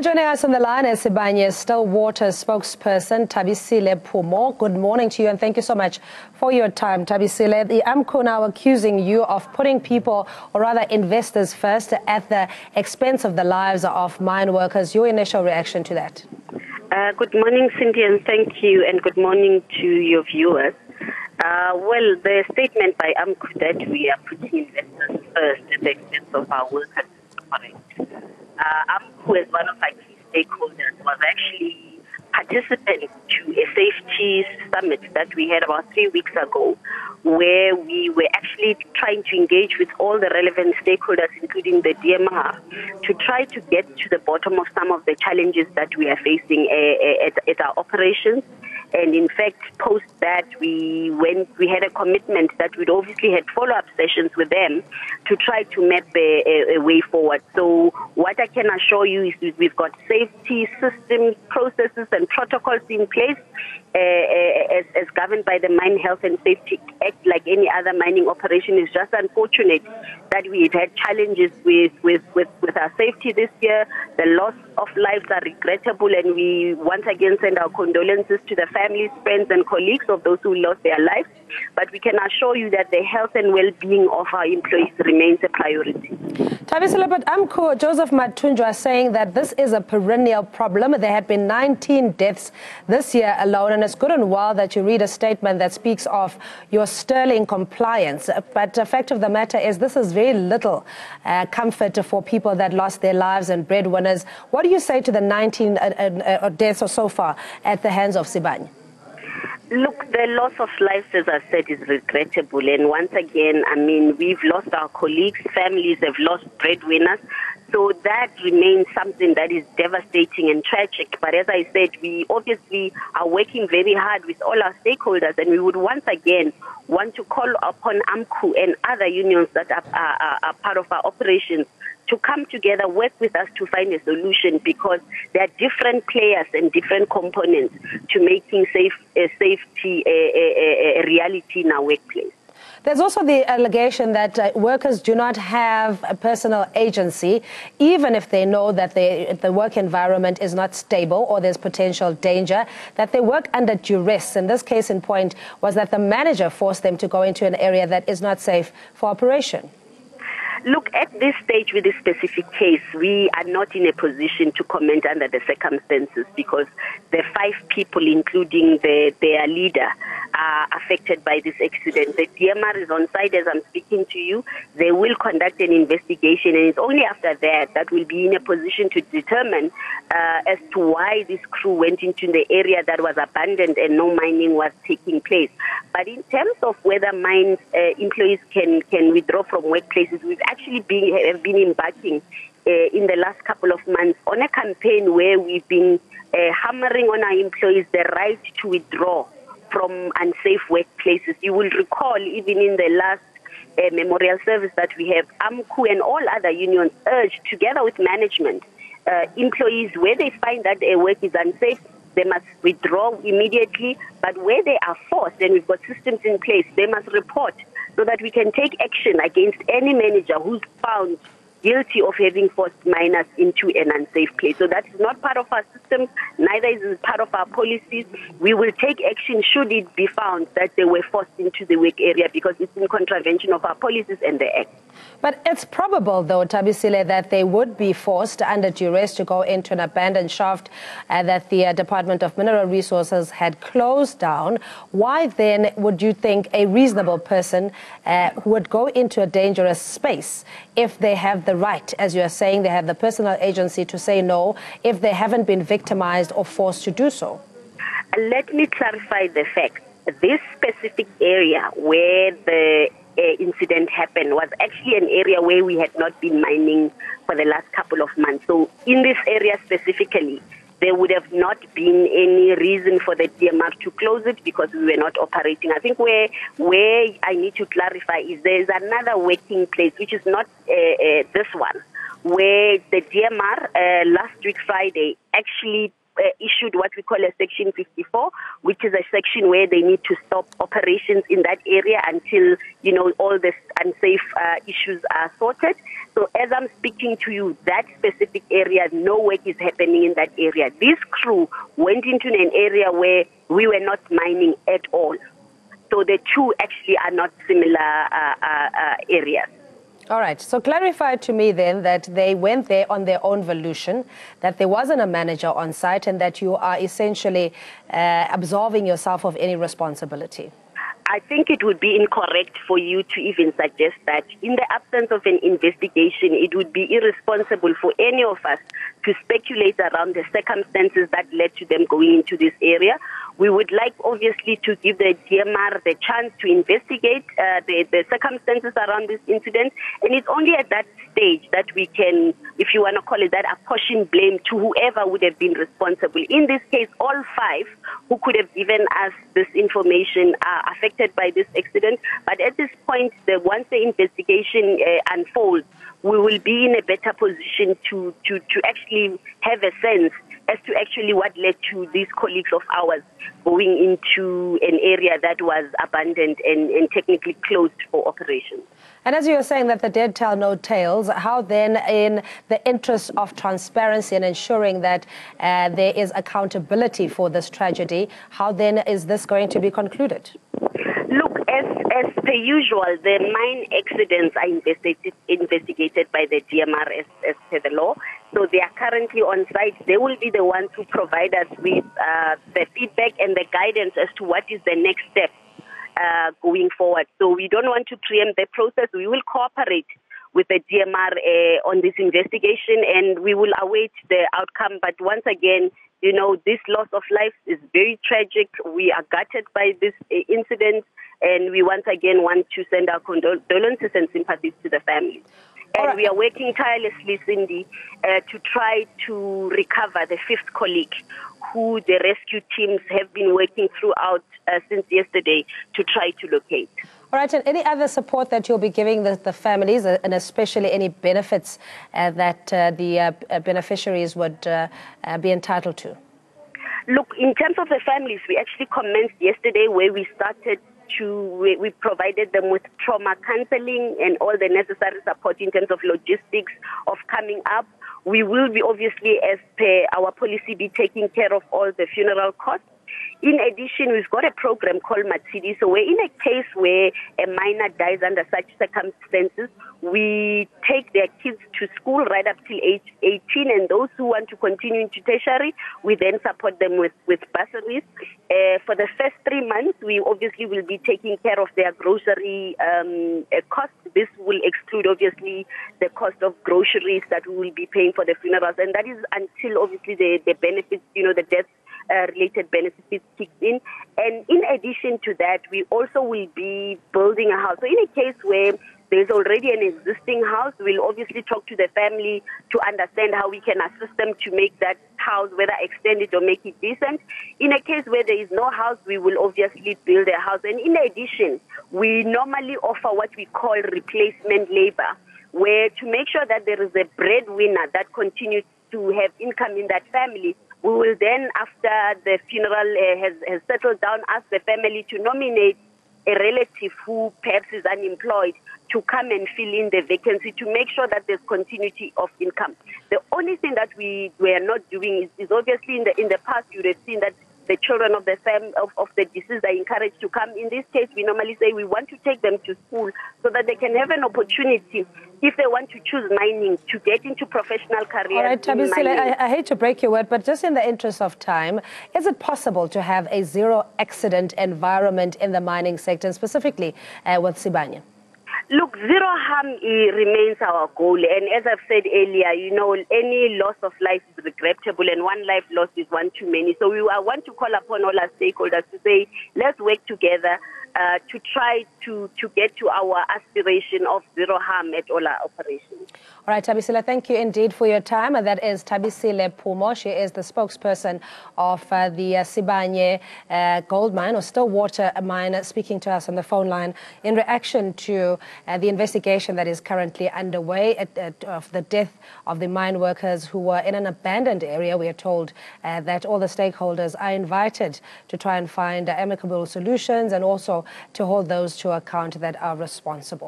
Joining us on the line is Sibanye Stillwater spokesperson Tabisile Pumo. Good morning to you and thank you so much for your time, Tabisile. The AMCU now accusing you of putting people, or rather investors first, at the expense of the lives of mine workers. Your initial reaction to that? Good morning, Cindy, and thank you, and good morning to your viewers. Well, the statement by AMCU that we are putting investors first at the expense of our workers is correct. AMCU, as one of our key stakeholders, was actually participant to a safety summit that we had about 3 weeks ago, where we were actually trying to engage with all the relevant stakeholders, including the DMR, to try to get to the bottom of some of the challenges that we are facing at our operations. And in fact, post that, we had a commitment that we'd obviously had follow-up sessions with them to try to map a way forward. So what I can assure you is we've got safety systems, processes, and protocols in place as governed by the Mine Health and Safety Act. Like any other mining operation, it's just unfortunate that we've had challenges with our safety this year. The loss of lives are regrettable, and we once again send our condolences to the families, friends, and colleagues of those who lost their lives. But we can assure you that the health and well-being of our employees remains a priority. Tabisile, but AMCU, Joseph Matunjwa, saying that this is a perennial problem. There had been 19 deaths this year alone, and it's good and well that you read a statement that speaks of your sterling compliance. But the fact of the matter is this is very little comfort for people that lost their lives and breadwinners. What do you say to the 19 deaths or so far at the hands of Sibanye? Look, the loss of lives, as I said, is regrettable. And once again, I mean, we've lost our colleagues, families have lost breadwinners. So that remains something that is devastating and tragic. But as I said, we obviously are working very hard with all our stakeholders, and we would once again want to call upon AMCU and other unions that are part of our operations to come together, work with us to find a solution, because there are different players and different components to making safety a reality in our workplace. There's also the allegation that workers do not have a personal agency, even if they know that the work environment is not stable or there's potential danger, that they work under duress. And this case in point was that the manager forced them to go into an area that is not safe for operation. Look, at this stage with this specific case, we are not in a position to comment under the circumstances, because the 5 people, including their leader, are affected by this accident. The DMR is on site as I'm speaking to you. They will conduct an investigation, and it's only after that we'll be in a position to determine as to why this crew went into the area that was abandoned and no mining was taking place. But in terms of whether mines employees can withdraw from workplaces, we've actually have been embarking in the last couple of months on a campaign where we've been hammering on our employees the right to withdraw from unsafe workplaces. You will recall, even in the last memorial service that we have, AMCU and all other unions urged, together with management, employees, where they find that their work is unsafe, they must withdraw immediately. But where they are forced, and we've got systems in place, they must report so that we can take action against any manager who's found guilty of having forced miners into an unsafe place. So that is not part of our system, neither is it part of our policies. We will take action should it be found that they were forced into the work area, because it's in contravention of our policies and the Act. But it's probable, though, Tabisile, that they would be forced under duress to go into an abandoned shaft that the Department of Mineral Resources had closed down. Why then would you think a reasonable person would go into a dangerous space if they have the right, as you are saying, they have the personal agency to say no, if they haven't been victimized or forced to do so? Let me clarify the fact. This specific area where the incident happened was actually an area where we had not been mining for the last couple of months. So in this area specifically, there would have not been any reason for the DMR to close it, because we were not operating. I think where I need to clarify is there is another working place, which is not this one, where the DMR last week Friday actually issued what we call a Section 54, which is a section where they need to stop operations in that area until, all the unsafe issues are sorted. So as I'm speaking to you, that specific area, no work is happening in that area. This crew went into an area where we were not mining at all. So the two actually are not similar areas. All right. So clarify to me then that they went there on their own volition, that there wasn't a manager on site, and that you are essentially absolving yourself of any responsibility. I think it would be incorrect for you to even suggest that. In the absence of an investigation, it would be irresponsible for any of us to speculate around the circumstances that led to them going into this area. We would like, obviously, to give the DMR the chance to investigate the circumstances around this incident. And it's only at that stage that we can, if you want to call it that, apportion blame to whoever would have been responsible. In this case, all five who could have given us this information are affected by this accident. But at this point, once the investigation unfolds, we will be in a better position to actually have a sense as to actually what led to these colleagues of ours going into an area that was abandoned and technically closed for operations. And as you were saying that the dead tell no tales, how then, in the interest of transparency and ensuring that there is accountability for this tragedy, how then is this going to be concluded? Look, as per usual, the mine accidents are investigated by the DMR as per the law. So they are currently on site. They will be the ones who provide us with the feedback and the guidance as to what is the next step going forward. So we don't want to preempt the process. We will cooperate with the DMR on this investigation, and we will await the outcome. But once again, this loss of life is very tragic. We are gutted by this incident, and we once again want to send our condolences and sympathies to the family. And we are working tirelessly, Cindy, to try to recover the fifth colleague who the rescue teams have been working throughout since yesterday to try to locate. All right, and any other support that you'll be giving the families, and especially any benefits that the beneficiaries would be entitled to? Look, in terms of the families, we actually commenced yesterday where we started we provided them with trauma counseling and all the necessary support in terms of logistics of coming up. We will be obviously, as per our policy, be taking care of all the funeral costs. In addition, we've got a program called Matsidi. So we're in a case where a minor dies under such circumstances, we take their kids to school right up till age 18, and those who want to continue into tertiary, we then support them with bursaries. For the first 3 months, we obviously will be taking care of their grocery costs. This will exclude, obviously, the cost of groceries that we will be paying for the funerals, and that is until, obviously, the benefits, the death related benefits kicked in. And in addition to that, we also will be building a house. So in a case where there's already an existing house, we'll obviously talk to the family to understand how we can assist them to make that house, whether extend it or make it decent. In a case where there is no house, we will obviously build a house. And in addition, we normally offer what we call replacement labor, where to make sure that there is a breadwinner that continues to have income in that family. We will then, after the funeral has settled down, ask the family to nominate a relative who perhaps is unemployed to come and fill in the vacancy to make sure that there's continuity of income. The only thing that we are not doing is obviously in the past you would have seen that the children of the deceased are encouraged to come. In this case, we normally say we want to take them to school so that they can have an opportunity, if they want to choose mining, to get into professional careers. All right, Thabisile, I hate to break your word, but just in the interest of time, is it possible to have a zero-accident environment in the mining sector, and specifically with Sibanye? Look, zero harm remains our goal. And as I've said earlier, any loss of life is regrettable, and one life lost is one too many. So I want to call upon all our stakeholders to say, let's work together to try to get to our aspiration of zero harm at all our operations. All right, Thabisile, thank you indeed for your time. And that is Thabisile Phumo. She is the spokesperson of the Sibanye gold mine or Stillwater mine, speaking to us on the phone line in reaction to the investigation that is currently underway of the death of the mine workers who were in an abandoned area. We are told that all the stakeholders are invited to try and find amicable solutions and also to hold those to account that are responsible.